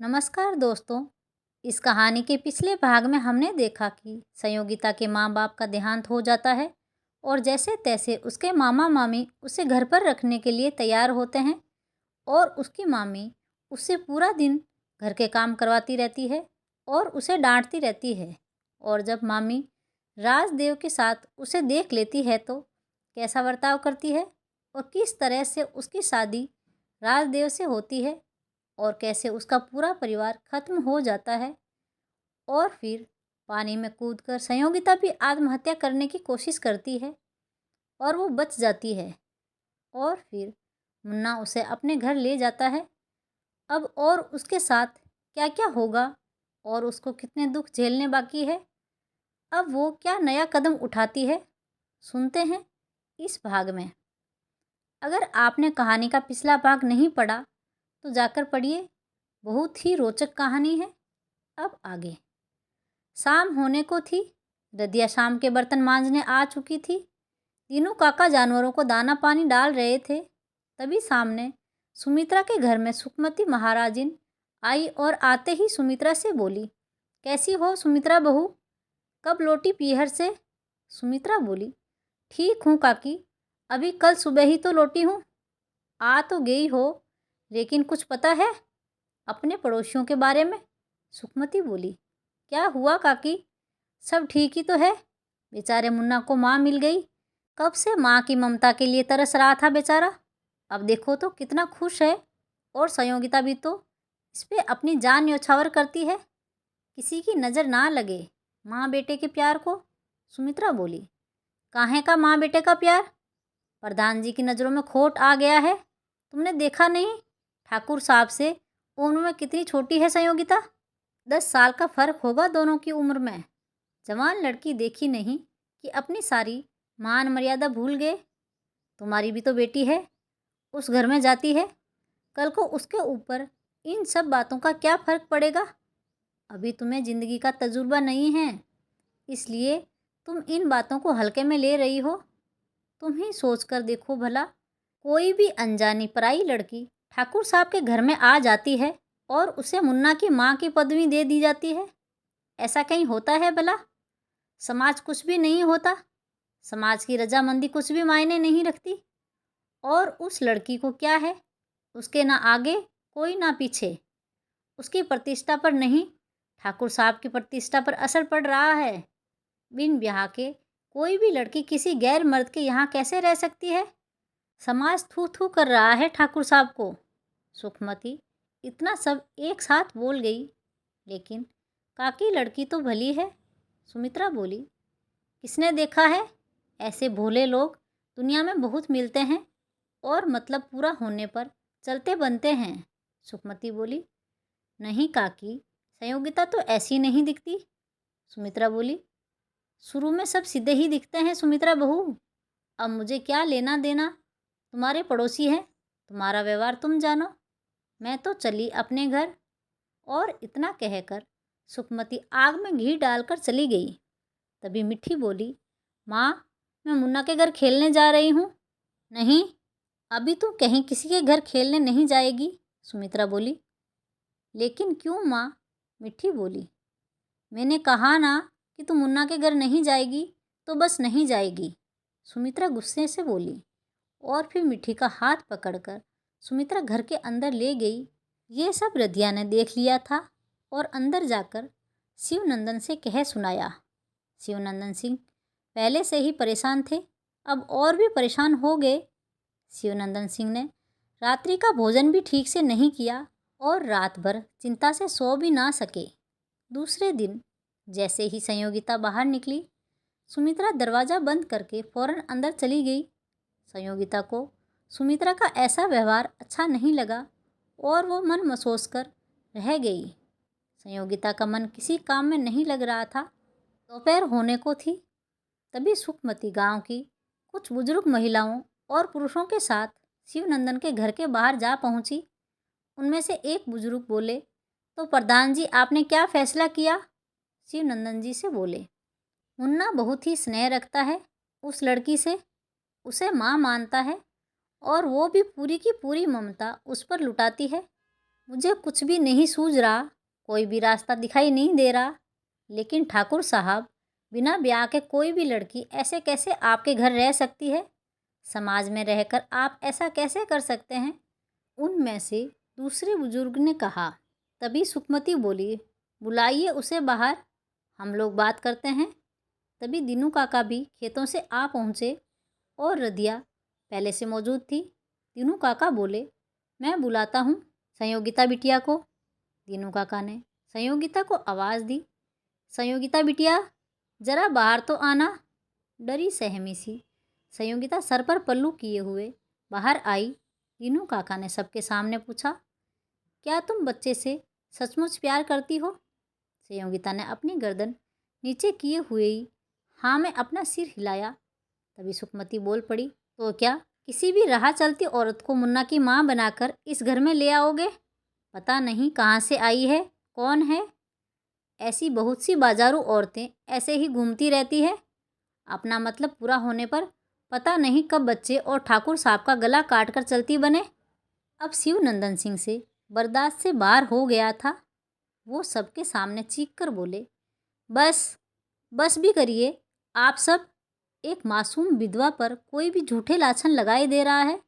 नमस्कार दोस्तों। इस कहानी के पिछले भाग में हमने देखा कि संयोगिता के माँ बाप का देहांत हो जाता है और जैसे तैसे उसके मामा मामी उसे घर पर रखने के लिए तैयार होते हैं और उसकी मामी उससे पूरा दिन घर के काम करवाती रहती है और उसे डांटती रहती है। और जब मामी राजदेव के साथ उसे देख लेती है तो कैसा बर्ताव करती है और किस तरह से उसकी शादी राजदेव से होती है और कैसे उसका पूरा परिवार खत्म हो जाता है। और फिर पानी में कूदकर संयोगिता भी आत्महत्या करने की कोशिश करती है और वो बच जाती है। और फिर मुन्ना उसे अपने घर ले जाता है। अब और उसके साथ क्या क्या होगा और उसको कितने दुख झेलने बाकी है, अब वो क्या नया कदम उठाती है, सुनते हैं इस भाग में। अगर आपने कहानी का पिछला भाग नहीं पढ़ा तो जाकर पढ़िए, बहुत ही रोचक कहानी है। अब आगे। शाम होने को थी। रदिया शाम के बर्तन मांजने आ चुकी थी। तीनों काका जानवरों को दाना पानी डाल रहे थे। तभी सामने सुमित्रा के घर में सुखमती महाराजिन आई और आते ही सुमित्रा से बोली, कैसी हो सुमित्रा बहू, कब लौटी पीहर से? सुमित्रा बोली, ठीक हूँ काकी, अभी कल सुबह ही तो लौटी हूँ। आ तो गई हो, लेकिन कुछ पता है अपने पड़ोसियों के बारे में? सुखमती बोली, क्या हुआ काकी, सब ठीक ही तो है। बेचारे मुन्ना को माँ मिल गई, कब से माँ की ममता के लिए तरस रहा था बेचारा, अब देखो तो कितना खुश है। और संयोगिता भी तो इस पे अपनी जान न्यौछावर करती है, किसी की नज़र ना लगे माँ बेटे के प्यार को। सुमित्रा बोली, काहे का माँ बेटे का प्यार, प्रधान जी की नज़रों में खोट आ गया है, तुमने देखा नहीं ठाकुर साहब से उम्र में कितनी छोटी है संयोगिता, 10 साल का फ़र्क होगा दोनों की उम्र में। जवान लड़की देखी नहीं कि अपनी सारी मान मर्यादा भूल गए। तुम्हारी भी तो बेटी है, उस घर में जाती है, कल को उसके ऊपर इन सब बातों का क्या फ़र्क पड़ेगा। अभी तुम्हें ज़िंदगी का तजुर्बा नहीं है, इसलिए तुम इन बातों को हल्के में ले रही हो। तुम ही सोच कर देखो भला, कोई भी अनजानी पराई लड़की ठाकुर साहब के घर में आ जाती है और उसे मुन्ना की माँ की पदवी दे दी जाती है, ऐसा कहीं होता है भला? समाज कुछ भी नहीं होता, समाज की रजामंदी कुछ भी मायने नहीं रखती। और उस लड़की को क्या है, उसके ना आगे कोई ना पीछे, उसकी प्रतिष्ठा पर नहीं, ठाकुर साहब की प्रतिष्ठा पर असर पड़ रहा है। बिन ब्याह के कोई भी लड़की किसी गैर मर्द के यहाँ कैसे रह सकती है? समाज थू थू कर रहा है ठाकुर साहब को। सुखमती इतना सब एक साथ बोल गई, लेकिन काकी लड़की तो भली है। सुमित्रा बोली, किसने देखा है, ऐसे भोले लोग दुनिया में बहुत मिलते हैं और मतलब पूरा होने पर चलते बनते हैं। सुखमती बोली, नहीं काकी, संयोगिता तो ऐसी नहीं दिखती। सुमित्रा बोली, शुरू में सब सीधे ही दिखते हैं सुमित्रा बहू, अब मुझे क्या लेना देना, तुम्हारे पड़ोसी हैं, तुम्हारा व्यवहार तुम जानो, मैं तो चली अपने घर। और इतना कहकर सुखमती आग में घी डालकर चली गई। तभी मिठी बोली, माँ, मैं मुन्ना के घर खेलने जा रही हूँ। नहीं, अभी तू कहीं किसी के घर खेलने नहीं जाएगी। सुमित्रा बोली, लेकिन क्यों माँ? मिठी बोली, मैंने कहा ना कि तू मुन्ना के घर नहीं जाएगी तो बस नहीं जाएगी। सुमित्रा गुस्से से बोली और फिर मिठी का हाथ पकड़कर सुमित्रा घर के अंदर ले गई। ये सब रदिया ने देख लिया था और अंदर जाकर शिवनंदन से कह सुनाया। शिवनंदन सिंह पहले से ही परेशान थे, अब और भी परेशान हो गए। शिवनंदन सिंह ने रात्रि का भोजन भी ठीक से नहीं किया और रात भर चिंता से सो भी ना सके। दूसरे दिन जैसे ही संयोगिता बाहर निकली, सुमित्रा दरवाज़ा बंद करके फौरन अंदर चली गई। संयोगिता को सुमित्रा का ऐसा व्यवहार अच्छा नहीं लगा और वो मन मसोस कर रह गई। संयोगिता का मन किसी काम में नहीं लग रहा था। दोपहर होने को थी। तभी सुखमती गांव की कुछ बुजुर्ग महिलाओं और पुरुषों के साथ शिवनंदन के घर के बाहर जा पहुंची। उनमें से एक बुजुर्ग बोले, तो प्रधान जी, आपने क्या फैसला किया? शिवनंदन जी से बोले, मुन्ना बहुत ही स्नेह रखता है उस लड़की से, उसे माँ मानता है और वो भी पूरी की पूरी ममता उस पर लुटाती है। मुझे कुछ भी नहीं सूझ रहा, कोई भी रास्ता दिखाई नहीं दे रहा। लेकिन ठाकुर साहब, बिना ब्याह के कोई भी लड़की ऐसे कैसे आपके घर रह सकती है? समाज में रहकर आप ऐसा कैसे कर सकते हैं? उनमें से दूसरे बुजुर्ग ने कहा। तभी सुकमती बोली, बुलाइए उसे बाहर, हम लोग बात करते हैं। तभी दीनू काका भी खेतों से आ पहुँचे और रदिया पहले से मौजूद थी। दीनू काका बोले, मैं बुलाता हूँ संयोगिता बिटिया को। दीनू काका ने संयोगिता को आवाज़ दी। संयोगिता बिटिया, जरा बाहर तो आना। डरी सहमी सी संयोगिता सर पर पल्लू किए हुए बाहर आई। दीनू काका ने सबके सामने पूछा, क्या तुम बच्चे से सचमुच प्यार करती हो? संयोगिता ने अपनी गर्दन नीचे किए हुए ही हाँ में अपना सिर हिलाया। तभी सुकमती बोल पड़ी, तो क्या किसी भी राह चलती औरत को मुन्ना की माँ बनाकर इस घर में ले आओगे? पता नहीं कहाँ से आई है, कौन है? ऐसी बहुत सी बाजारू औरतें ऐसे ही घूमती रहती है। अपना मतलब पूरा होने पर पता नहीं कब बच्चे और ठाकुर साहब का गला काट कर चलती बने। अब शिवनंदन सिंह से बर्दाश्त से बाहर हो गया था। वो सबके सामने चीख कर बोले, बस बस भी करिए आप सब। एक मासूम विधवा पर कोई भी झूठे लाछन लगाए दे रहा है।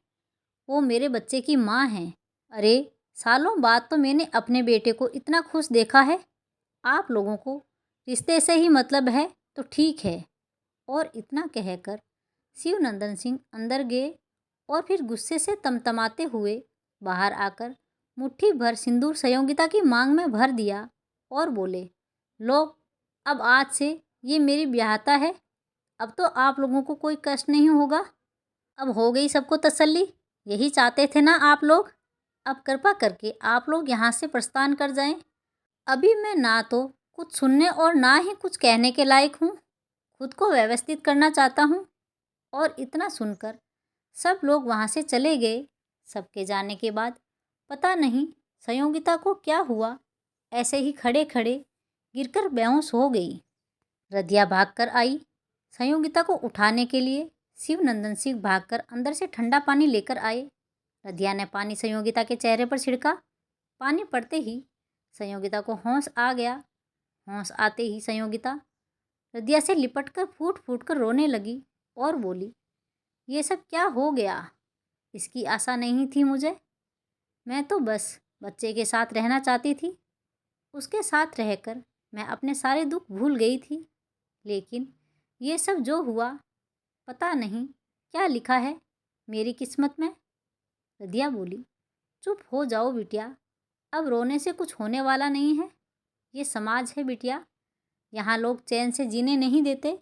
वो मेरे बच्चे की माँ हैं। अरे, सालों बाद तो मैंने अपने बेटे को इतना खुश देखा है। आप लोगों को रिश्ते से ही मतलब है तो ठीक है। और इतना कहकर शिवनंदन सिंह अंदर गए और फिर गुस्से से तमतमाते हुए बाहर आकर मुट्ठी भर सिंदूर संयोगिता की मांग में भर दिया और बोले, लो, अब आज से ये मेरी ब्याहता है। अब तो आप लोगों को कोई कष्ट नहीं होगा। अब हो गई सबको तसल्ली। यही चाहते थे ना आप लोग? अब कृपा करके आप लोग यहाँ से प्रस्थान कर जाएं। अभी मैं ना तो कुछ सुनने और ना ही कुछ कहने के लायक हूँ। खुद को व्यवस्थित करना चाहता हूँ। और इतना सुनकर सब लोग वहाँ से चले गए। सबके जाने के बाद पता नहीं संयोगिता को क्या हुआ, ऐसे ही खड़े खड़े गिरकर बेहोश हो गई। रदिया भागकर आई संयोगिता को उठाने के लिए। शिवनंदन सिंह भागकर अंदर से ठंडा पानी लेकर आए। रदिया ने पानी संयोगिता के चेहरे पर छिड़का। पानी पड़ते ही संयोगिता को होश आ गया। होश आते ही संयोगिता रदिया से लिपटकर फूट फूट कर रोने लगी और बोली, ये सब क्या हो गया? इसकी आशा नहीं थी मुझे। मैं तो बस बच्चे के साथ रहना चाहती थी। उसके साथ रहकर मैं अपने सारे दुख भूल गई थी। लेकिन ये सब जो हुआ, पता नहीं क्या लिखा है मेरी किस्मत में। रदिया बोली, चुप हो जाओ बिटिया, अब रोने से कुछ होने वाला नहीं है। ये समाज है बिटिया, यहाँ लोग चैन से जीने नहीं देते।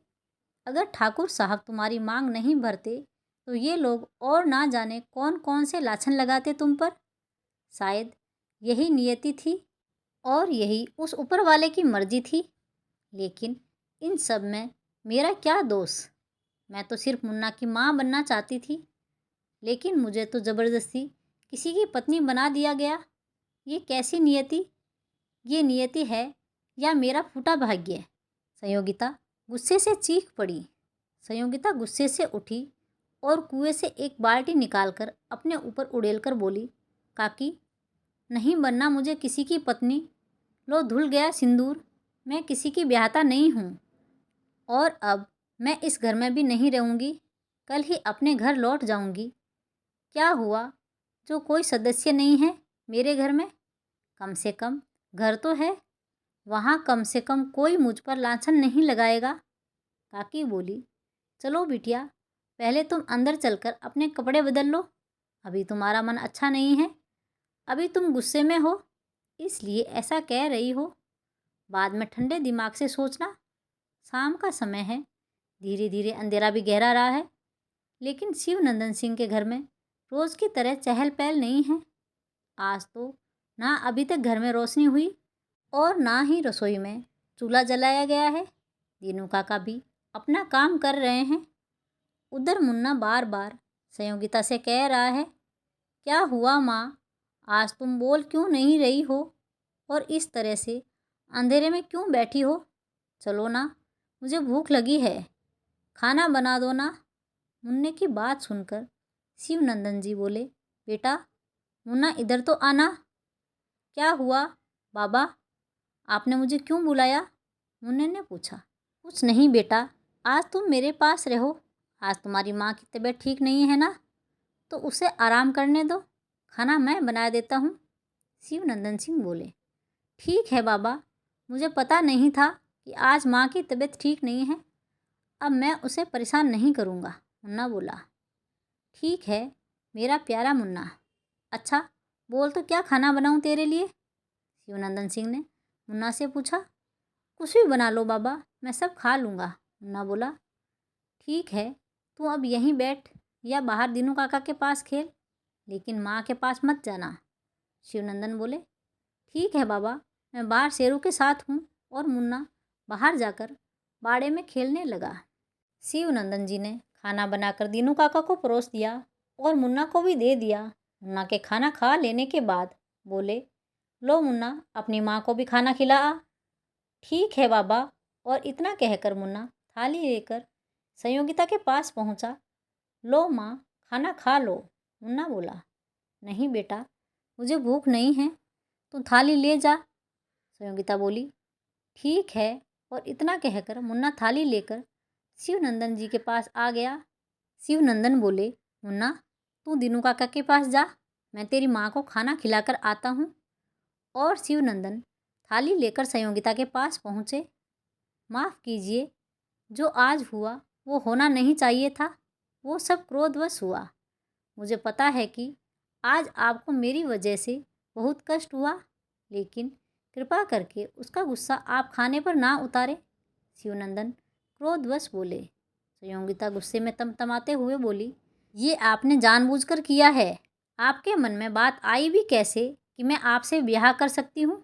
अगर ठाकुर साहब तुम्हारी मांग नहीं भरते तो ये लोग और ना जाने कौन कौन से लाछन लगाते तुम पर। शायद यही नियति थी और यही उस ऊपर वाले की मर्जी थी। लेकिन इन सब में मेरा क्या दोष? मैं तो सिर्फ मुन्ना की माँ बनना चाहती थी, लेकिन मुझे तो ज़बरदस्ती किसी की पत्नी बना दिया गया। ये कैसी नियति? ये नियति है या मेरा फूटा भाग्य? संयोगिता गुस्से से चीख पड़ी। संयोगिता गुस्से से उठी और कुएं से एक बाल्टी निकालकर अपने ऊपर उड़ेलकर बोली, काकी, नहीं बनना मुझे किसी की पत्नी। लो धुल गया सिंदूर। मैं किसी की ब्याहता नहीं हूँ और अब मैं इस घर में भी नहीं रहूँगी। कल ही अपने घर लौट जाऊँगी। क्या हुआ जो कोई सदस्य नहीं है मेरे घर में? कम से कम घर तो है, वहाँ कम से कम कोई मुझ पर लांछन नहीं लगाएगा। काकी बोली, चलो बिटिया, पहले तुम अंदर चलकर अपने कपड़े बदल लो। अभी तुम्हारा मन अच्छा नहीं है। अभी तुम गुस्से में हो, इसलिए ऐसा कह रही हो। बाद में ठंडे दिमाग से सोचना। शाम का समय है, धीरे धीरे अंधेरा भी गहरा रहा है। लेकिन शिवनंदन सिंह के घर में रोज़ की तरह चहल पहल नहीं है। आज तो ना अभी तक घर में रोशनी हुई और ना ही रसोई में चूल्हा जलाया गया है। दीनू काका भी अपना काम कर रहे हैं। उधर मुन्ना बार बार संयोगिता से कह रहा है, क्या हुआ माँ, आज तुम बोल क्यों नहीं रही हो और इस तरह से अंधेरे में क्यों बैठी हो? चलो ना, मुझे भूख लगी है, खाना बना दो ना। मुन्ने की बात सुनकर शिवनंदन जी बोले, बेटा मुन्ना इधर तो आना। क्या हुआ बाबा, आपने मुझे क्यों बुलाया? मुन्ने ने पूछा। कुछ नहीं बेटा, आज तुम मेरे पास रहो। आज तुम्हारी माँ की तबीयत ठीक नहीं है ना, तो उसे आराम करने दो। खाना मैं बना देता हूँ। शिवनंदन सिंह बोले। ठीक है बाबा, मुझे पता नहीं था कि आज माँ की तबीयत ठीक नहीं है। अब मैं उसे परेशान नहीं करूँगा, मुन्ना बोला। ठीक है मेरा प्यारा मुन्ना। अच्छा बोल तो क्या खाना बनाऊँ तेरे लिए? शिवनंदन सिंह ने मुन्ना से पूछा। कुछ भी बना लो बाबा, मैं सब खा लूँगा, मुन्ना बोला। ठीक है, तू अब यहीं बैठ या बाहर दीनू काका के पास खेल, लेकिन माँ के पास मत जाना, शिवनंदन बोले। ठीक है बाबा, मैं बाहर शेरू के साथ हूँ। और मुन्ना बाहर जाकर बाड़े में खेलने लगा। शिवनंदन जी ने खाना बनाकर दीनू काका को परोस दिया और मुन्ना को भी दे दिया। मुन्ना के खाना खा लेने के बाद बोले, लो मुन्ना, अपनी माँ को भी खाना खिला आ। ठीक है बाबा। और इतना कहकर मुन्ना थाली लेकर संयोगिता के पास पहुंचा। लो माँ, खाना खा लो, मुन्ना बोला। नहीं बेटा, मुझे भूख नहीं है, तू थाली ले जा, संयोगिता बोली। ठीक है। और इतना कहकर मुन्ना थाली लेकर शिवनंदन जी के पास आ गया। शिवनंदन बोले, मुन्ना तू दीनू काका के पास जा, मैं तेरी माँ को खाना खिलाकर आता हूँ। और शिवनंदन थाली लेकर संयोगिता के पास पहुँचे। माफ़ कीजिए, जो आज हुआ वो होना नहीं चाहिए था, वो सब क्रोधवश हुआ। मुझे पता है कि आज आपको मेरी वजह से बहुत कष्ट हुआ, लेकिन कृपा करके उसका गुस्सा आप खाने पर ना उतारे, शिवनंदन क्रोधवश बोले। संयोगिता गुस्से में तमतमाते हुए बोली, ये आपने जानबूझकर किया है। आपके मन में बात आई भी कैसे कि मैं आपसे ब्याह कर सकती हूँ?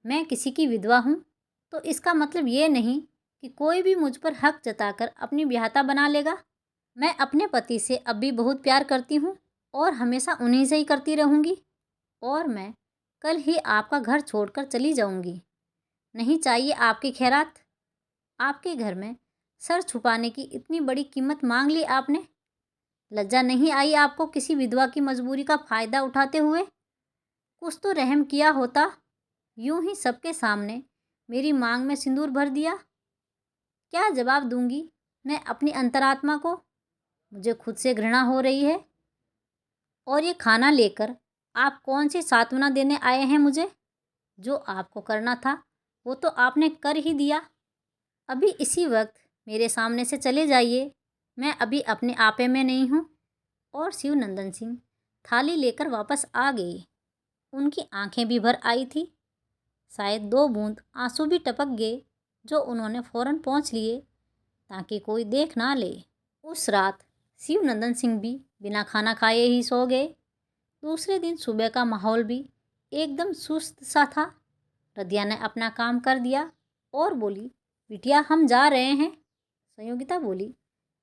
मैं किसी की विधवा हूँ, तो इसका मतलब ये नहीं कि कोई भी मुझ पर हक जताकर अपनी ब्याहता बना लेगा। मैं अपने पति से अब भी बहुत प्यार करती हूँ और हमेशा उन्हीं से ही करती रहूँगी। और मैं कल ही आपका घर छोड़कर चली जाऊँगी। नहीं चाहिए आपकी खैरात। आपके घर में सर छुपाने की इतनी बड़ी कीमत मांग ली आपने। लज्जा नहीं आई आपको किसी विधवा की मजबूरी का फ़ायदा उठाते हुए? कुछ तो रहम किया होता। यूं ही सबके सामने मेरी मांग में सिंदूर भर दिया। क्या जवाब दूंगी मैं अपनी अंतरात्मा को? मुझे खुद से घृणा हो रही है। और ये खाना लेकर आप कौन सी सांत्वना देने आए हैं मुझे? जो आपको करना था वो तो आपने कर ही दिया। अभी इसी वक्त मेरे सामने से चले जाइए, मैं अभी अपने आपे में नहीं हूँ। और शिवनंदन सिंह थाली लेकर वापस आ गए। उनकी आंखें भी भर आई थी। शायद 2 बूंद आंसू भी टपक गए, जो उन्होंने फ़ौरन पोंछ लिए ताकि कोई देख ना ले। उस रात शिवनंदन सिंह भी बिना खाना खाए ही सो गए। दूसरे दिन सुबह का माहौल भी एकदम सुस्त सा था। रदिया ने अपना काम कर दिया और बोली, बिटिया हम जा रहे हैं। संयोगिता बोली,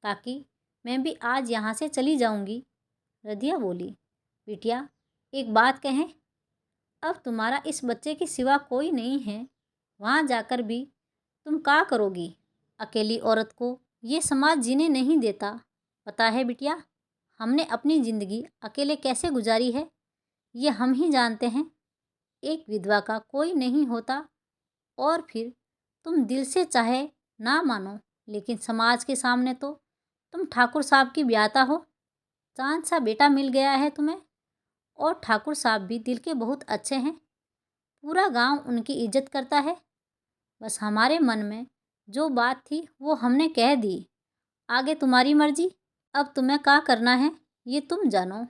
काकी मैं भी आज यहाँ से चली जाऊँगी। रदिया बोली, बिटिया एक बात कहें, अब तुम्हारा इस बच्चे के सिवा कोई नहीं है। वहाँ जाकर भी तुम क्या करोगी? अकेली औरत को ये समाज जीने नहीं देता। पता है बिटिया, हमने अपनी ज़िंदगी अकेले कैसे गुजारी है, ये हम ही जानते हैं। एक विधवा का कोई नहीं होता। और फिर तुम दिल से चाहे ना मानो, लेकिन समाज के सामने तो तुम ठाकुर साहब की ब्याता हो। चांद सा बेटा मिल गया है तुम्हें। और ठाकुर साहब भी दिल के बहुत अच्छे हैं। पूरा गांव उनकी इज्जत करता है। बस हमारे मन में जो बात थी वो हमने कह दी। आगे तुम्हारी मर्जी। अब तुम्हें क्या करना है ये तुम जानो।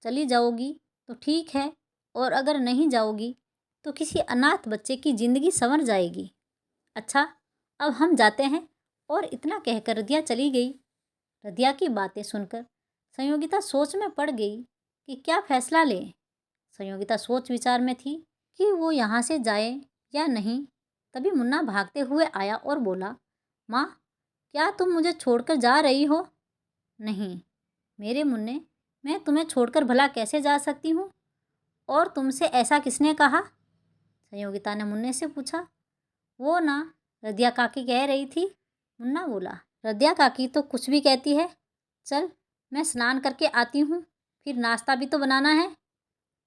चली जाओगी तो ठीक है, और अगर नहीं जाओगी तो किसी अनाथ बच्चे की ज़िंदगी संवर जाएगी। अच्छा अब हम जाते हैं। और इतना कहकर रदिया चली गई। रदिया की बातें सुनकर संयोगिता सोच में पड़ गई कि क्या फैसला ले। संयोगिता सोच विचार में थी कि वो यहाँ से जाए या नहीं। तभी मुन्ना भागते हुए आया और बोला, माँ क्या तुम मुझे छोड़कर जा रही हो? नहीं मेरे मुन्ने, मैं तुम्हें छोड़कर भला कैसे जा सकती हूँ? और तुमसे ऐसा किसने कहा? संयोगिता ने मुन्ने से पूछा। वो ना, रदिया काकी कह रही थी, मुन्ना बोला। रदिया काकी तो कुछ भी कहती है। चल मैं स्नान करके आती हूँ, फिर नाश्ता भी तो बनाना है।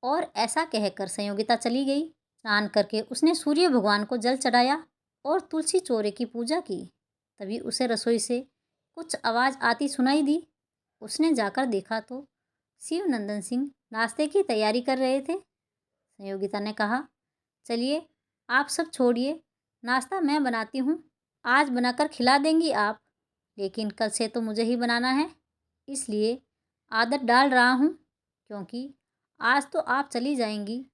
और ऐसा कहकर संयोगिता चली गई। स्नान करके उसने सूर्य भगवान को जल चढ़ाया और तुलसी चौरे की पूजा की। तभी उसे रसोई से कुछ आवाज़ आती सुनाई दी। उसने जाकर देखा तो शिवनंदन सिंह नाश्ते की तैयारी कर रहे थे। संयोगिता ने कहा, चलिए आप सब छोड़िए, नाश्ता मैं बनाती हूँ। आज बनाकर खिला देंगी आप, लेकिन कल से तो मुझे ही बनाना है, इसलिए आदत डाल रहा हूँ, क्योंकि आज तो आप चली जाएंगी।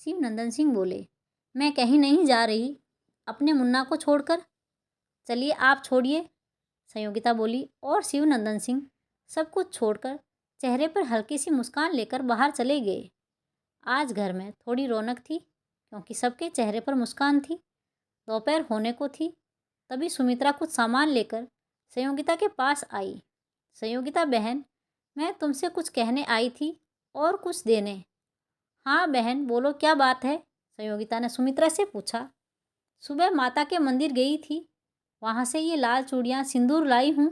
शिवनंदन सिंह बोले, मैं कहीं नहीं जा रही, अपने मुन्ना को छोड़कर। चलिए आप छोड़िए, संयोगिता बोली और शिवनंदन सिंह सब कुछ छोड़कर चेहरे पर हल्की सी मुस्कान लेकर बाहर चले गए। आज घर में थोड़ी रौनक थी, क्योंकि सबके चेहरे पर मुस्कान थी। दोपहर होने को थी, तभी सुमित्रा कुछ सामान लेकर संयोगिता के पास आई। संयोगिता बहन, मैं तुमसे कुछ कहने आई थी और कुछ देने। हाँ बहन बोलो, क्या बात है? संयोगिता ने सुमित्रा से पूछा। सुबह माता के मंदिर गई थी, वहाँ से ये लाल चूड़ियाँ सिंदूर लाई हूँ।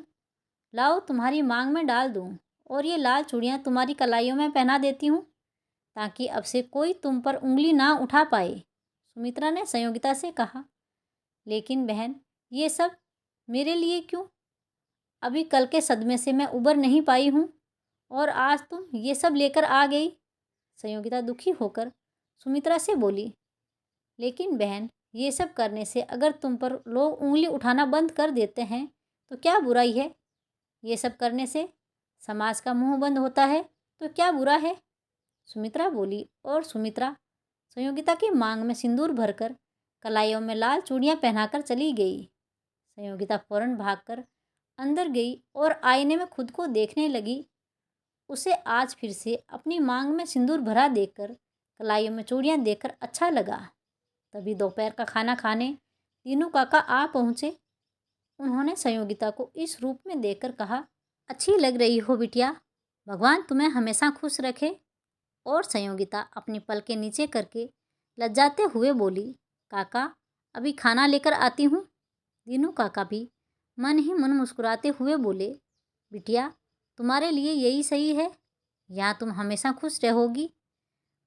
लाओ तुम्हारी मांग में डाल दूँ, और ये लाल चूड़ियाँ तुम्हारी कलाइयों में पहना देती हूँ, ताकि अब से कोई तुम पर उंगली ना उठा पाए। सुमित्रा ने संयोगिता से कहा। लेकिन बहन, ये सब मेरे लिए क्यों? अभी कल के सदमे से मैं उबर नहीं पाई हूँ, और आज तुम ये सब लेकर आ गई। संयोगिता दुखी होकर सुमित्रा से बोली। लेकिन बहन, ये सब करने से अगर तुम पर लोग उंगली उठाना बंद कर देते हैं तो क्या बुराई है? ये सब करने से समाज का मुंह बंद होता है तो क्या बुरा है? सुमित्रा बोली और सुमित्रा संयोगिता की मांग में सिंदूर भरकर कलाइयों में लाल चूड़ियाँ पहनाकर चली गई। संयोगिता फौरन भागकर अंदर गई और आईने में खुद को देखने लगी। उसे आज फिर से अपनी मांग में सिंदूर भरा देखकर, कलाइयों में चूड़ियाँ देखकर अच्छा लगा। तभी दोपहर का खाना खाने तीनों काका आ पहुँचे। उन्होंने संयोगिता को इस रूप में देखकर कहा, अच्छी लग रही हो बिटिया, भगवान तुम्हें हमेशा खुश रखे। और संयोगिता अपनी पलकें नीचे करके लज्जाते हुए बोली, काका अभी खाना लेकर आती हूँ। तीनों काका भी मन ही मन मुस्कुराते हुए बोले, बिटिया तुम्हारे लिए यही सही है, यहाँ तुम हमेशा खुश रहोगी।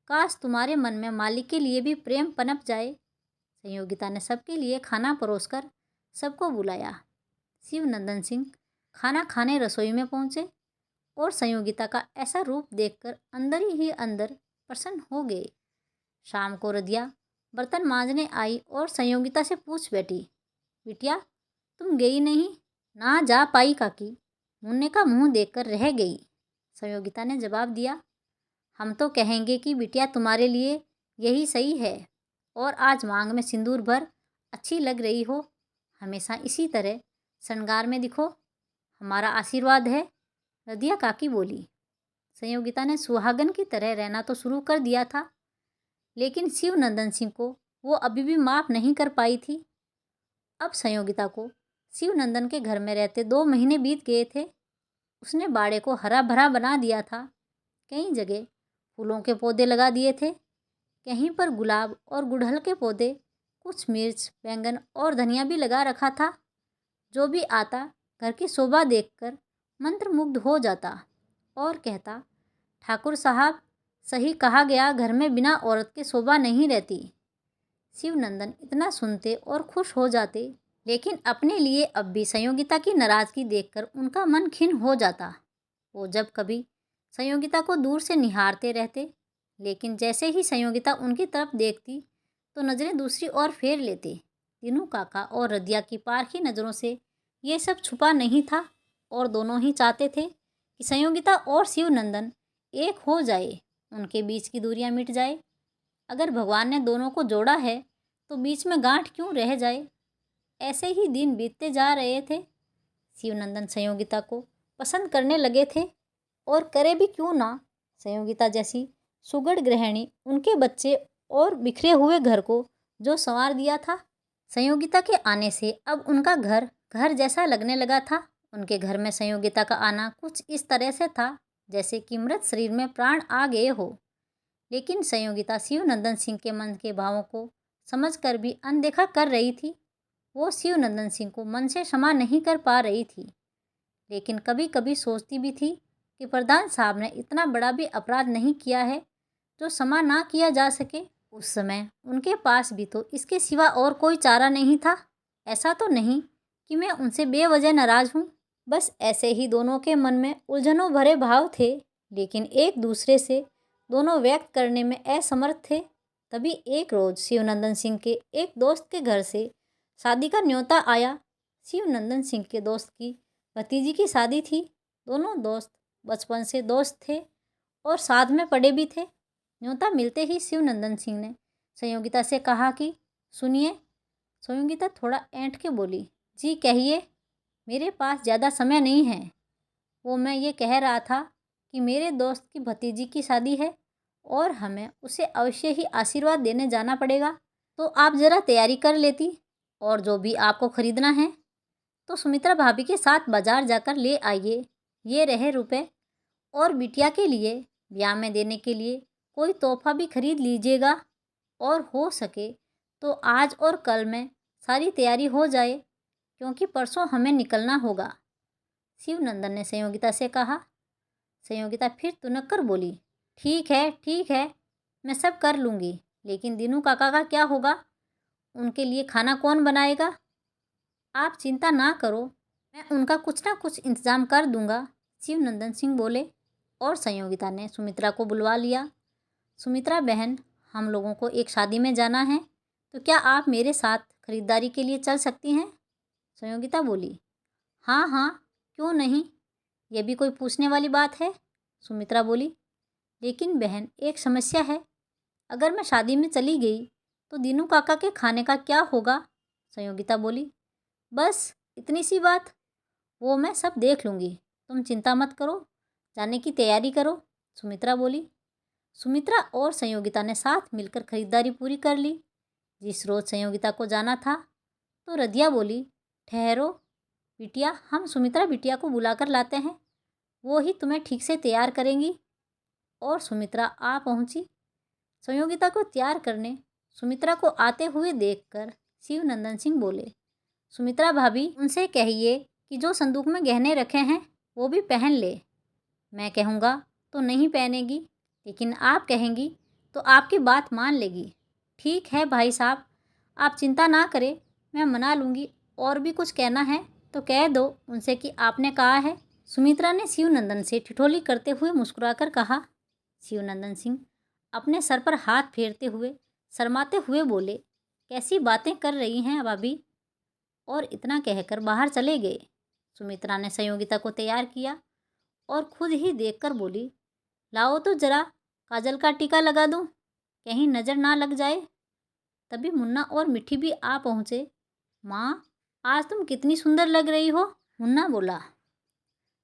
काश तुम्हारे मन में मालिक के लिए भी प्रेम पनप जाए। संयोगिता ने सबके लिए खाना परोसकर सबको बुलाया। शिवनंदन सिंह खाना खाने रसोई में पहुँचे और संयोगिता का ऐसा रूप देखकर अंदर ही अंदर प्रसन्न हो गए। शाम को रदिया बर्तन मांजने आई और संयोगिता से पूछ बैठी, बिटिया तुम गई नहीं? ना जा पाई काकी, मुन्ने का मुंह देखकर रह गई। संयोगिता ने जवाब दिया, हम तो कहेंगे कि बिटिया तुम्हारे लिए यही सही है, और आज मांग में सिंदूर भर अच्छी लग रही हो। हमेशा इसी तरह श्रृंगार में दिखो, हमारा आशीर्वाद है। रदिया काकी बोली। संयोगिता ने सुहागन की तरह रहना तो शुरू कर दिया था, लेकिन शिवनंदन सिंह को वो अभी भी माफ़ नहीं कर पाई थी। अब संयोगिता को शिवनंदन के घर में रहते 2 महीने बीत गए थे। उसने बाड़े को हरा भरा बना दिया था। कई जगह फूलों के पौधे लगा दिए थे, कहीं पर गुलाब और गुड़हल के पौधे, कुछ मिर्च, बैंगन और धनिया भी लगा रखा था। जो भी आता घर की शोभा देखकर मंत्रमुग्ध हो जाता और कहता, ठाकुर साहब सही कहा गया, घर में बिना औरत के शोभा नहीं रहती। शिवनंदन इतना सुनते और खुश हो जाते, लेकिन अपने लिए अब भी संयोगिता की नाराज़गी देखकर उनका मन खिन्न हो जाता। वो जब कभी संयोगिता को दूर से निहारते रहते, लेकिन जैसे ही संयोगिता उनकी तरफ देखती तो नज़रें दूसरी ओर फेर लेते। तीनों काका और रदिया की पारखी नज़रों से ये सब छुपा नहीं था, और दोनों ही चाहते थे कि संयोगिता और शिवनंदन एक हो जाए, उनके बीच की दूरियां मिट जाए। अगर भगवान ने दोनों को जोड़ा है तो बीच में गांठ क्यों रह जाए। ऐसे ही दिन बीतते जा रहे थे। शिवनंदन संयोगिता को पसंद करने लगे थे, और करे भी क्यों ना। संयोगिता जैसी सुगढ़ गृहिणी उनके बच्चे और बिखरे हुए घर को जो संवार दिया था। संयोगिता के आने से अब उनका घर घर जैसा लगने लगा था। उनके घर में संयोगिता का आना कुछ इस तरह से था जैसे कि मृत शरीर में प्राण आ गए हो। लेकिन संयोगिता शिवनंदन सिंह के मन के भावों को समझकर भी अनदेखा कर रही थी। वो शिवनंदन सिंह को मन से क्षमा नहीं कर पा रही थी, लेकिन कभी कभी सोचती भी थी कि प्रधान साहब ने इतना बड़ा भी अपराध नहीं किया है जो क्षमा ना किया जा सके। उस समय उनके पास भी तो इसके सिवा और कोई चारा नहीं था। ऐसा तो नहीं कि मैं उनसे बेवजह नाराज़ हूँ। बस ऐसे ही दोनों के मन में उलझनों भरे भाव थे, लेकिन एक दूसरे से दोनों व्यक्त करने में असमर्थ थे। तभी एक रोज़ शिवनंदन सिंह के एक दोस्त के घर से शादी का न्योता आया। शिवनंदन सिंह के दोस्त की भतीजी की शादी थी। दोनों दोस्त बचपन से दोस्त थे और साथ में पढ़े भी थे। न्योता मिलते ही शिवनंदन सिंह ने संयोगिता से कहा कि सुनिए। संयोगिता थोड़ा ऐंठ के बोली, जी कहिए। मेरे पास ज़्यादा समय नहीं है। वो मैं ये कह रहा था कि मेरे दोस्त की भतीजी की शादी है और हमें उसे अवश्य ही आशीर्वाद देने जाना पड़ेगा, तो आप ज़रा तैयारी कर लेती और जो भी आपको ख़रीदना है तो सुमित्रा भाभी के साथ बाज़ार जाकर ले आइए। ये रहे रुपए, और बिटिया के लिए ब्याह में देने के लिए कोई तोहफा भी खरीद लीजिएगा और हो सके तो आज और कल में सारी तैयारी हो जाए, क्योंकि परसों हमें निकलना होगा। शिवनंदन ने संयोगिता से कहा। संयोगिता फिर तुनक कर बोली, ठीक है, मैं सब कर लूँगी, लेकिन दीनू काका का क्या होगा? उनके लिए खाना कौन बनाएगा? आप चिंता ना करो, मैं उनका कुछ ना कुछ इंतज़ाम कर दूँगा। शिवनंदन सिंह बोले और संयोगिता ने सुमित्रा को बुलवा लिया। सुमित्रा बहन, हम लोगों को एक शादी में जाना है, तो क्या आप मेरे साथ खरीदारी के लिए चल सकती हैं? संयोगिता बोली, हाँ हाँ, क्यों नहीं, ये भी कोई पूछने वाली बात है। सुमित्रा बोली, लेकिन बहन एक समस्या है। अगर मैं शादी में चली गई तो दीनू काका के खाने का क्या होगा? संयोगिता बोली, बस इतनी सी बात, वो मैं सब देख लूँगी, तुम चिंता मत करो, जाने की तैयारी करो। सुमित्रा बोली। सुमित्रा और संयोगिता ने साथ मिलकर खरीदारी पूरी कर ली। जिस रोज़ संयोगिता को जाना था तो रदिया बोली, ठहरो बिटिया, हम सुमित्रा बिटिया को बुलाकर लाते हैं, वो ही तुम्हें ठीक से तैयार करेंगी। और सुमित्रा आ पहुंची। संयोगिता को तैयार करने सुमित्रा को आते हुए देखकर शिवनंदन सिंह बोले, सुमित्रा भाभी, उनसे कहिए कि जो संदूक में गहने रखे हैं वो भी पहन ले। मैं कहूँगा तो नहीं पहनेगी, लेकिन आप कहेंगी तो आपकी बात मान लेगी। ठीक है भाई साहब, आप चिंता ना करें, मैं मना लूँगी। और भी कुछ कहना है तो कह दो उनसे कि आपने कहा है। सुमित्रा ने शिवनंदन से ठिठोली करते हुए मुस्कुराकर कहा। शिवनंदन सिंह अपने सर पर हाथ फेरते हुए शर्माते हुए बोले, कैसी बातें कर रही हैं भाभी, और इतना कहकर बाहर चले गए। सुमित्रा ने संयोगिता को तैयार किया और खुद ही देखकर बोली, लाओ तो जरा काजल का टीका लगा दूं, कहीं नज़र ना लग जाए। तभी मुन्ना और मिठी भी आ पहुँचे। माँ, आज तुम कितनी सुंदर लग रही हो, मुन्ना बोला।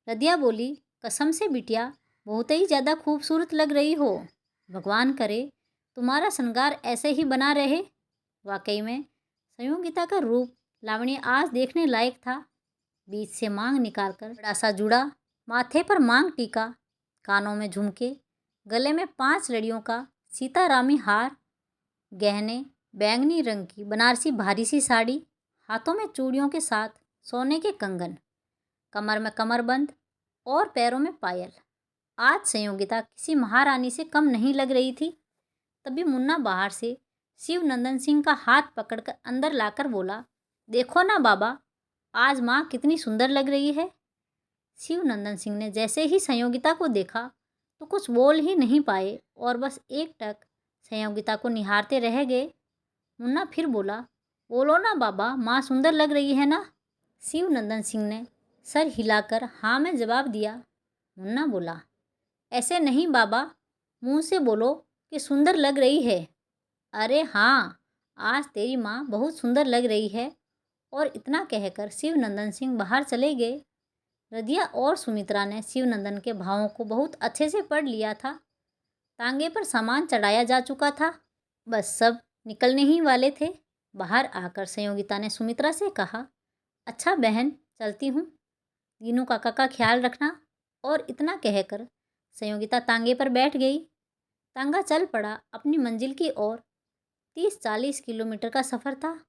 रदिया बोली, कसम से बिटिया, बहुत ही ज़्यादा खूबसूरत लग रही हो। भगवान करे तुम्हारा श्रृंगार ऐसे ही बना रहे। वाकई में संयोगिता का रूप लावण्य आज देखने लायक था। बीच से मांग निकालकर बड़ा सा जूड़ा, माथे पर मांग टीका, कानों में झुमके, गले में 5 लड़ियों का सीतारामी हार, गहने, बैंगनी रंग की बनारसी भारी सी साड़ी, हाथों में चूड़ियों के साथ सोने के कंगन, कमर में कमरबंद और पैरों में पायल। आज संयोगिता किसी महारानी से कम नहीं लग रही थी। तभी मुन्ना बाहर से शिवनंदन सिंह का हाथ पकड़कर अंदर लाकर बोला, देखो ना बाबा, आज माँ कितनी सुंदर लग रही है। शिवनंदन सिंह ने जैसे ही संयोगिता को देखा तो कुछ बोल ही नहीं पाए और बस एकटक संयोगिता को निहारते रह गए। मुन्ना फिर बोला, बोलो ना बाबा, माँ सुंदर लग रही है ना। शिवनंदन सिंह ने सर हिलाकर हाँ में जवाब दिया। मुन्ना बोला, ऐसे नहीं बाबा, मुंह से बोलो कि सुंदर लग रही है। अरे हाँ, आज तेरी माँ बहुत सुंदर लग रही है। और इतना कहकर शिवनंदन सिंह बाहर चले गए। रदिया और सुमित्रा ने शिवनंदन के भावों को बहुत अच्छे से पढ़ लिया था। तांगे पर सामान चढ़ाया जा चुका था, बस सब निकलने ही वाले थे। बाहर आकर संयोगिता ने सुमित्रा से कहा, अच्छा बहन, चलती हूँ, दीनू काका का ख्याल रखना। और इतना कहकर संयोगिता तांगे पर बैठ गई। तांगा चल पड़ा अपनी मंजिल की ओर। 30-40 किलोमीटर का सफ़र था।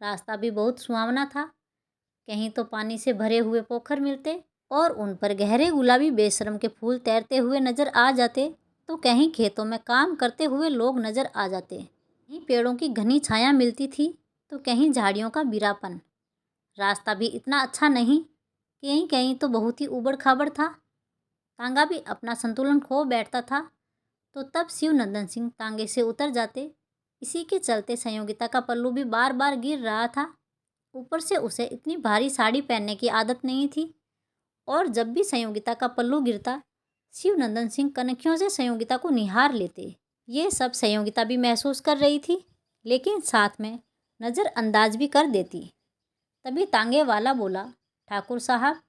रास्ता भी बहुत सुहावना था। कहीं तो पानी से भरे हुए पोखर मिलते और उन पर गहरे गुलाबी बेशरम के फूल तैरते हुए नजर आ जाते, तो कहीं खेतों में काम करते हुए लोग नजर आ जाते, कहीं पेड़ों की घनी छाया मिलती थी, तो कहीं झाड़ियों का बिरापन। रास्ता भी इतना अच्छा नहीं, कहीं कहीं तो बहुत ही उबड़ खाबड़ था। तांगा भी अपना संतुलन खो बैठता था। तो तब शिव नंदन सिंह तांगे से उतर जाते। इसी के चलते संयोगिता का पल्लू भी बार बार गिर रहा था। ऊपर से उसे इतनी भारी साड़ी पहनने की आदत नहीं थी, और जब भी संयोगिता का पल्लू गिरता, शिव नंदन सिंह कनखियों से संयोगिता को निहार लेते। ये सब संयोगिता भी महसूस कर रही थी, लेकिन साथ में नज़रअंदाज भी कर देती। तभी तांगे वाला बोला, ठाकुर साहब,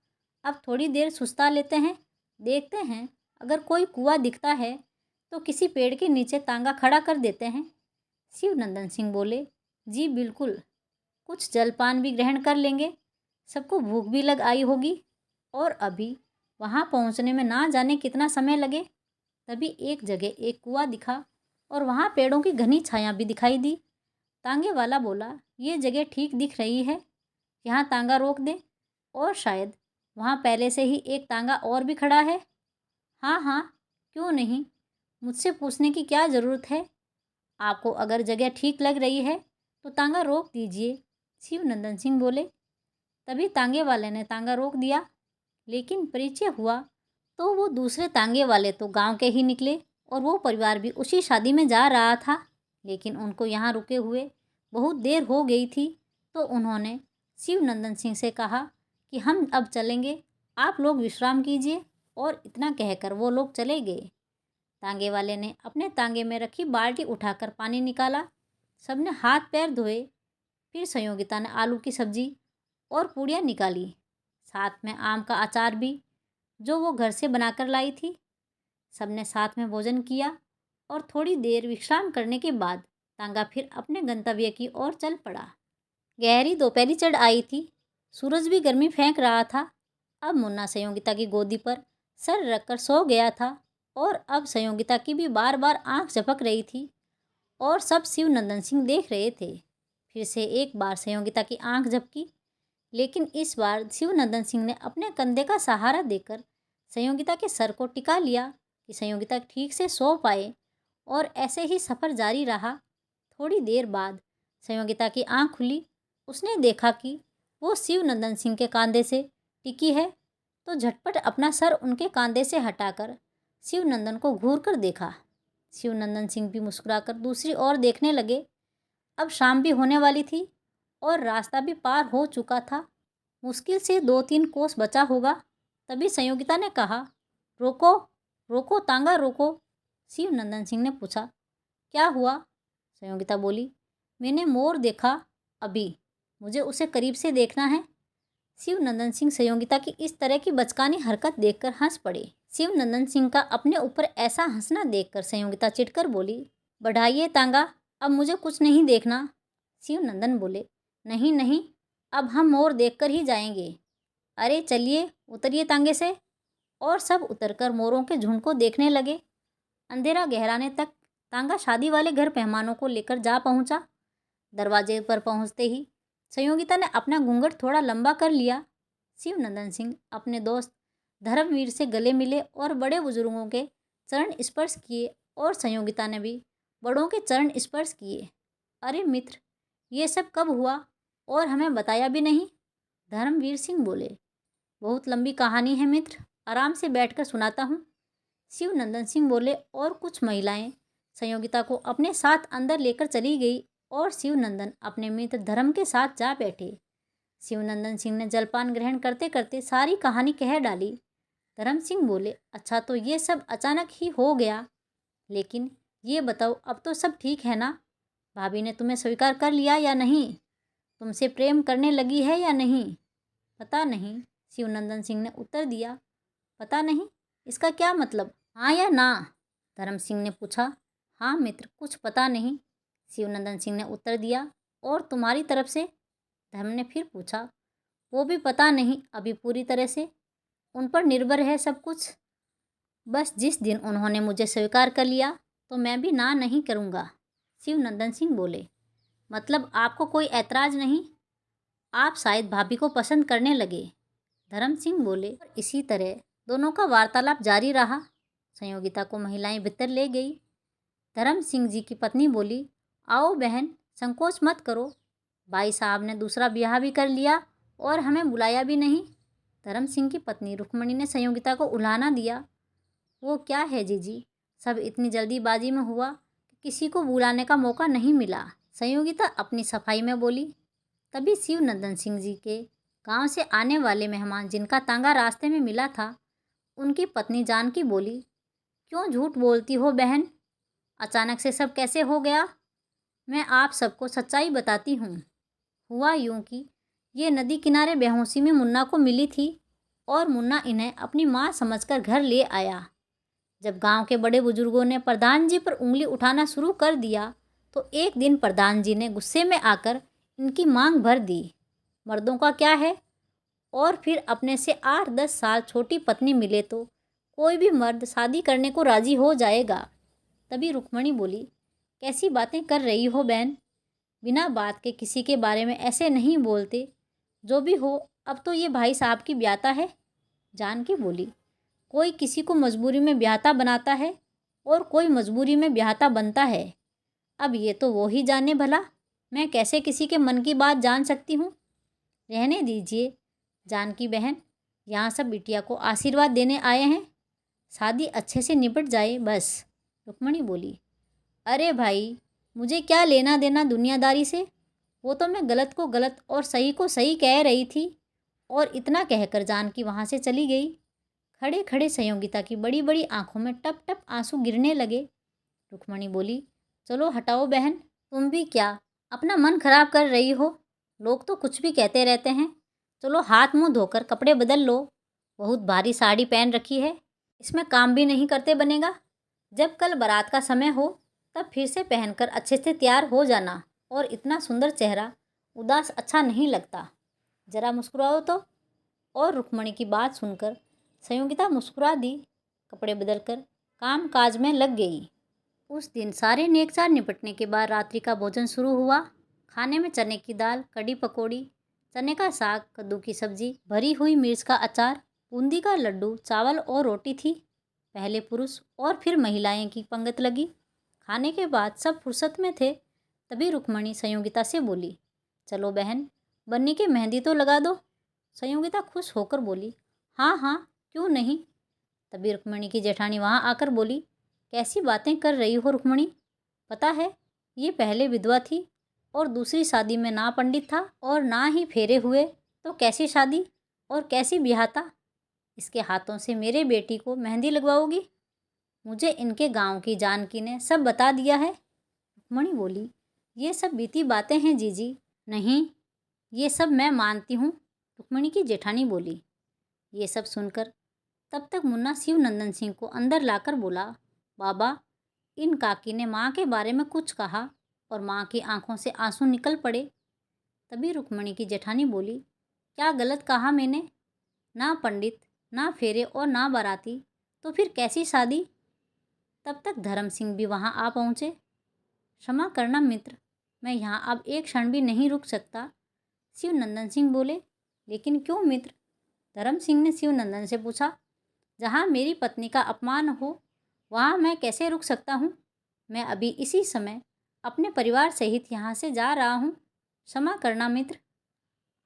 अब थोड़ी देर सुस्ता लेते हैं, देखते हैं अगर कोई कुआं दिखता है तो किसी पेड़ के नीचे तांगा खड़ा कर देते हैं। शिव नंदन सिंह बोले, जी बिल्कुल, कुछ जलपान भी ग्रहण कर लेंगे, सबको भूख भी लग आई होगी, और अभी वहाँ पहुँचने में ना जाने कितना समय लगे। तभी एक जगह एक कुआं दिखा और वहाँ पेड़ों की घनी छाया भी दिखाई दी। तांगे वाला बोला, ये जगह ठीक दिख रही है, यहाँ तांगा रोक दें, और शायद वहाँ पहले से ही एक तांगा और भी खड़ा है। हाँ हाँ, क्यों नहीं, मुझसे पूछने की क्या ज़रूरत है। आपको अगर जगह ठीक लग रही है तो तांगा रोक दीजिए, शिव नंदन सिंह बोले। तभी तांगे वाले ने तांगा रोक दिया, लेकिन परिचय हुआ तो वो दूसरे तांगे वाले तो गांव के ही निकले, और वो परिवार भी उसी शादी में जा रहा था। लेकिन उनको यहाँ रुके हुए बहुत देर हो गई थी, तो उन्होंने शिव नंदन सिंह से कहा कि हम अब चलेंगे, आप लोग विश्राम कीजिए। और इतना कहकर वो लोग चले गए। तांगे वाले ने अपने तांगे में रखी बाल्टी उठाकर पानी निकाला, सबने हाथ पैर धोए। फिर संयोगिता ने आलू की सब्जी और पूड़ियाँ निकाली, साथ में आम का अचार भी, जो वो घर से बनाकर लाई थी। सबने साथ में भोजन किया, और थोड़ी देर विश्राम करने के बाद तांगा फिर अपने गंतव्य की ओर चल पड़ा। गहरी दोपहरी चढ़ आई थी, सूरज भी गर्मी फेंक रहा था। अब मुन्ना संयोगिता की गोदी पर सर रखकर सो गया था, और अब संयोगिता की भी बार बार आंख झपक रही थी, और सब शिव नंदन सिंह देख रहे थे। फिर से एक बार संयोगिता की आंख झपकी, लेकिन इस बार शिव नंदन सिंह ने अपने कंधे का सहारा देकर संयोगिता के सर को टिका लिया कि संयोगिता ठीक से सो पाए, और ऐसे ही सफ़र जारी रहा। थोड़ी देर बाद संयोगिता की आंख खुली। उसने देखा कि वो शिव नंदन सिंह के कंधे से टिकी है, तो झटपट अपना सर उनके कंधे से हटाकर शिव नंदन को घूर कर देखा। शिव नंदन सिंह भी मुस्कुराकर दूसरी ओर देखने लगे। अब शाम भी होने वाली थी, और रास्ता भी पार हो चुका था। मुश्किल से 2-3 कोस बचा होगा। तभी संयोगिता ने कहा, रोको रोको तांगा रोको। शिव नंदन सिंह ने पूछा, क्या हुआ। संयोगिता बोली, मैंने मोर देखा अभी, मुझे उसे करीब से देखना है। शिव नंदन सिंह संयोगिता की इस तरह की बचकानी हरकत देखकर हंस पड़े। शिव नंदन सिंह का अपने ऊपर ऐसा हंसना देखकर संयोगिता चिढ़कर बोली, बढ़ाइए तांगा, अब मुझे कुछ नहीं देखना। शिव नंदन बोले, नहीं नहीं, अब हम मोर देखकर ही जाएंगे। अरे चलिए, उतरिए तांगे से। और सब उतरकर मोरों के झुंड को देखने लगे। अंधेरा गहराने तक तांगा शादी वाले घर मेहमानों को लेकर जा पहुंचा। दरवाजे पर पहुंचते ही संयोगिता ने अपना घूंघट थोड़ा लंबा कर लिया। शिव नंदन सिंह अपने दोस्त धर्मवीर से गले मिले और बड़े बुजुर्गों के चरण स्पर्श किए, और संयोगिता ने भी बड़ों के चरण स्पर्श किए। अरे मित्र, ये सब कब हुआ और हमें बताया भी नहीं। धर्मवीर सिंह बोले, बहुत लंबी कहानी है मित्र, आराम से बैठकर सुनाता हूँ। शिव नंदन सिंह बोले, और कुछ महिलाएं संयोगिता को अपने साथ अंदर लेकर चली गई, और शिव नंदन अपने मित्र धर्म के साथ जा बैठे। शिव नंदन सिंह ने जलपान ग्रहण करते करते सारी कहानी कह डाली। धर्म सिंह बोले, अच्छा तो ये सब अचानक ही हो गया, लेकिन ये बताओ अब तो सब ठीक है ना। भाभी ने तुम्हें स्वीकार कर लिया या नहीं, तुमसे प्रेम करने लगी है या नहीं। पता नहीं, शिव नंदन सिंह ने उत्तर दिया। पता नहीं, इसका क्या मतलब, हाँ या ना। धर्म सिंह ने पूछा। हाँ मित्र, कुछ पता नहीं, शिव नंदन सिंह ने उत्तर दिया। और तुम्हारी तरफ से, धर्म ने फिर पूछा। वो भी पता नहीं, अभी पूरी तरह से उन पर निर्भर है सब कुछ। बस जिस दिन उन्होंने मुझे स्वीकार कर लिया तो मैं भी ना नहीं करूँगा। शिव नंदन सिंह बोले, मतलब आपको कोई ऐतराज़ नहीं, आप शायद भाभी को पसंद करने लगे। धर्म सिंह बोले। इसी तरह दोनों का वार्तालाप जारी रहा। संयोगिता को महिलाएं भीतर ले गई। धर्म सिंह जी की पत्नी बोली, आओ बहन, संकोच मत करो। भाई साहब ने दूसरा ब्याह भी कर लिया और हमें बुलाया भी नहीं। धर्म सिंह की पत्नी रुक्मणी ने संयोगिता को उलाहना दिया। वो क्या है जीजी, सब इतनी जल्दीबाजी में हुआ कि किसी को बुलाने का मौका नहीं मिला। संयोगिता अपनी सफाई में बोली। तभी शिव नंदन सिंह जी के गांव से आने वाले मेहमान जिनका तांगा रास्ते में मिला था, उनकी पत्नी जानकी बोली, क्यों झूठ बोलती हो बहन, अचानक से सब कैसे हो गया? मैं आप सबको सच्चाई बताती हूँ। हुआ यूं कि ये नदी किनारे बेहोशी में मुन्ना को मिली थी और मुन्ना इन्हें अपनी माँ समझकर घर ले आया। जब गांव के बड़े बुजुर्गों ने प्रधान जी पर उंगली उठाना शुरू कर दिया तो एक दिन प्रधान जी ने गुस्से में आकर इनकी मांग भर दी। मर्दों का क्या है, और फिर अपने से 8-10 साल छोटी पत्नी मिले तो कोई भी मर्द शादी करने को राजी हो जाएगा। तभी रुक्मणी बोली, कैसी बातें कर रही हो बहन, बिना बात के किसी के बारे में ऐसे नहीं बोलते। जो भी हो, अब तो ये भाई साहब की ब्याता है। जानकी बोली, कोई किसी को मजबूरी में ब्याहता बनाता है और कोई मजबूरी में ब्याहता बनता है। अब ये तो वो ही जाने भला, मैं कैसे किसी के मन की बात जान सकती हूँ। रहने दीजिए जानकी बहन, यहाँ सब बिटिया को आशीर्वाद देने आए हैं, शादी अच्छे से निपट जाए बस। रुक्मणी बोली, अरे भाई, मुझे क्या लेना देना दुनियादारी से, वो तो मैं गलत को गलत और सही को सही कह रही थी। और इतना कहकर जानकी वहाँ से चली गई। खड़े खड़े संयोगिता की बड़ी बड़ी आंखों में टप टप आंसू गिरने लगे। रुक्मणी बोली, चलो हटाओ बहन, तुम भी क्या अपना मन खराब कर रही हो? लोग तो कुछ भी कहते रहते हैं। चलो हाथ मुंह धोकर कपड़े बदल लो। बहुत भारी साड़ी पहन रखी है, इसमें काम भी नहीं करते बनेगा। जब कल बारात का समय हो तब फिर से पहनकर अच्छे से तैयार हो जाना। और इतना सुंदर चेहरा उदास अच्छा नहीं लगता, जरा मुस्कुराओ तो। और रुक्मणी की बात सुनकर संयोगिता मुस्कुरा दी। कपड़े बदलकर काम काज में लग गई। उस दिन सारे नेकचार निपटने के बाद रात्रि का भोजन शुरू हुआ। खाने में चने की दाल, कड़ी पकौड़ी, चने का साग, कद्दू की सब्जी, भरी हुई मिर्च का अचार, बूंदी का लड्डू, चावल और रोटी थी। पहले पुरुष और फिर महिलाएं की पंगत लगी। खाने के बाद सब फुर्सत में थे। तभी रुक्मणी संयोगिता से बोली, चलो बहन, बन्नी की मेहंदी तो लगा दो। संयोगिता खुश होकर बोली, हाँ हाँ, क्यों नहीं। तभी रुक्मणी की जेठानी वहाँ आकर बोली, कैसी बातें कर रही हो रुक्मणी, पता है ये पहले विधवा थी और दूसरी शादी में ना पंडित था और ना ही फेरे हुए, तो कैसी शादी और कैसी ब्याहता। इसके हाथों से मेरे बेटी को मेहंदी लगवाओगी? मुझे इनके गांव की जानकी ने सब बता दिया है। रुक्मणी बोली, ये सब बीती बातें हैं जीजी। नहीं, ये सब मैं मानती हूँ। रुक्मणी की जेठानी बोली। ये सब सुनकर तब तक मुन्ना शिव नंदन सिंह को अंदर लाकर बोला, बाबा, इन काकी ने माँ के बारे में कुछ कहा और माँ की आंखों से आंसू निकल पड़े। तभी रुक्मणी की जेठानी बोली, क्या गलत कहा मैंने? ना पंडित, ना फेरे और ना बाराती, तो फिर कैसी शादी? तब तक धर्म सिंह भी वहाँ आ पहुँचे। क्षमा करना मित्र, मैं यहाँ अब एक क्षण भी नहीं रुक सकता। शिव नंदन सिंह बोले, लेकिन क्यों मित्र? धर्म सिंह ने शिव नंदन से पूछा। जहाँ मेरी पत्नी का अपमान हो वहाँ मैं कैसे रुक सकता हूँ? मैं अभी इसी समय अपने परिवार सहित यहाँ से जा रहा हूँ। क्षमा करना मित्र,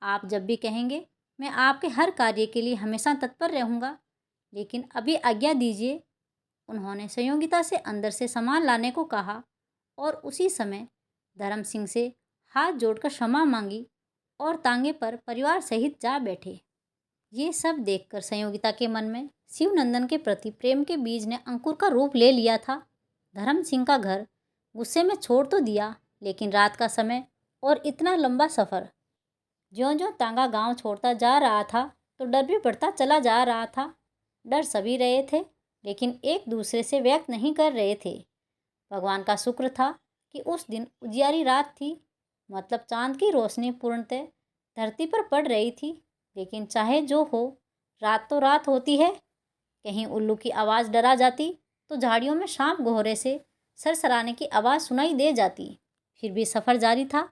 आप जब भी कहेंगे मैं आपके हर कार्य के लिए हमेशा तत्पर रहूँगा, लेकिन अभी आज्ञा दीजिए। उन्होंने संयोगिता से अंदर से सामान लाने को कहा और उसी समय धर्म सिंह से हाथ जोड़कर क्षमा मांगी और तांगे पर परिवार सहित जा बैठे। ये सब देखकर संयोगिता के मन में शिवनंदन के प्रति प्रेम के बीज ने अंकुर का रूप ले लिया था। धर्म सिंह का घर गुस्से में छोड़ तो दिया, लेकिन रात का समय और इतना लंबा सफ़र, ज्यों-ज्यों तांगा गांव छोड़ता जा रहा था तो डर भी बढ़ता चला जा रहा था। डर सभी रहे थे, लेकिन एक दूसरे से व्यक्त नहीं कर रहे थे। भगवान का शुक्र था कि उस दिन उजियारी रात थी, मतलब चांद की रोशनी पूर्णतः धरती पर पड़ रही थी। लेकिन चाहे जो हो, रात तो रात होती है। कहीं उल्लू की आवाज़ डरा जाती तो झाड़ियों में सांप गोहरे से सरसराने की आवाज़ सुनाई दे जाती। फिर भी सफ़र जारी था,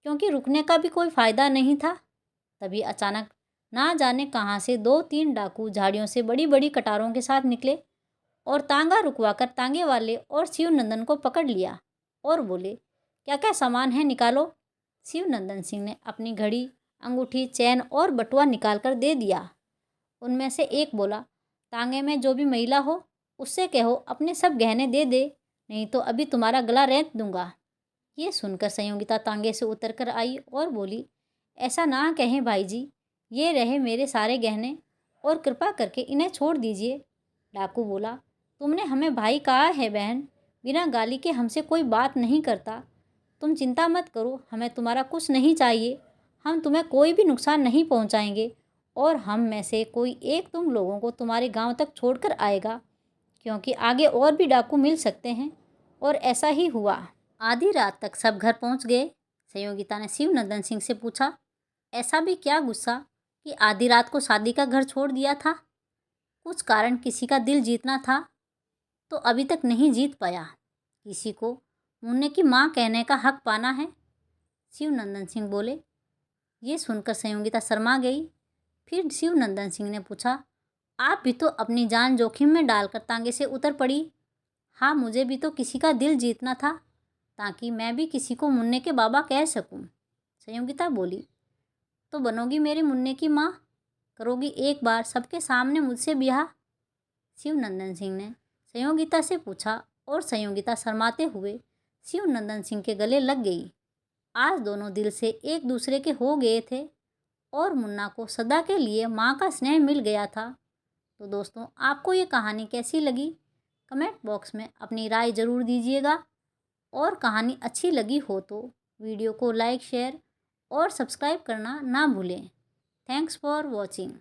क्योंकि रुकने का भी कोई फ़ायदा नहीं था। तभी अचानक ना जाने कहाँ से 2-3 डाकू झाड़ियों से बड़ी बड़ी कटारों के साथ निकले और तांगा रुकवाकर तांगे वाले और शिवनंदन को पकड़ लिया और बोले, क्या क्या सामान है निकालो। शिवनंदन सिंह ने अपनी घड़ी, अंगूठी, चैन और बटुआ निकाल कर दे दिया। उनमें से एक बोला, तांगे में जो भी महिला हो उससे कहो अपने सब गहने दे दे, नहीं तो अभी तुम्हारा गला रेंत दूंगा। ये सुनकर संयोगिता तांगे से उतर कर आई और बोली, ऐसा ना कहें भाई जी, ये रहे मेरे सारे गहने और कृपा करके इन्हें छोड़ दीजिए। डाकू बोला, तुमने हमें भाई कहा है बहन, बिना गाली के हमसे कोई बात नहीं करता। तुम चिंता मत करो, हमें तुम्हारा कुछ नहीं चाहिए। हम तुम्हें कोई भी नुकसान नहीं पहुंचाएंगे और हम में से कोई एक तुम लोगों को तुम्हारे गांव तक छोड़कर आएगा, क्योंकि आगे और भी डाकू मिल सकते हैं। और ऐसा ही हुआ। आधी रात तक सब घर पहुंच गए। संयोगिता ने शिवनंदन सिंह से पूछा, ऐसा भी क्या गुस्सा कि आधी रात को शादी का घर छोड़ दिया था? कुछ कारण किसी का दिल जीतना था तो अभी तक नहीं जीत पाया। किसी को मुन्ने की माँ कहने का हक पाना है। शिवनंदन सिंह बोले। ये सुनकर संयोगिता शर्मा गई। फिर शिवनंदन सिंह ने पूछा, आप भी तो अपनी जान जोखिम में डालकर तांगे से उतर पड़ी। हाँ, मुझे भी तो किसी का दिल जीतना था ताकि मैं भी किसी को मुन्ने के बाबा कह सकूं। संयोगिता बोली, तो बनोगी मेरे मुन्ने की माँ? करोगी एक बार सबके सामने मुझसे ब्याह? शिवनंदन सिंह ने संयोगिता से पूछा और संयोगिता शर्माते हुए शिवनंदन सिंह के गले लग गई। आज दोनों दिल से एक दूसरे के हो गए थे और मुन्ना को सदा के लिए माँ का स्नेह मिल गया था। तो दोस्तों, आपको ये कहानी कैसी लगी? कमेंट बॉक्स में अपनी राय ज़रूर दीजिएगा और कहानी अच्छी लगी हो तो वीडियो को लाइक, शेयर और सब्सक्राइब करना ना भूलें। Thanks for watching.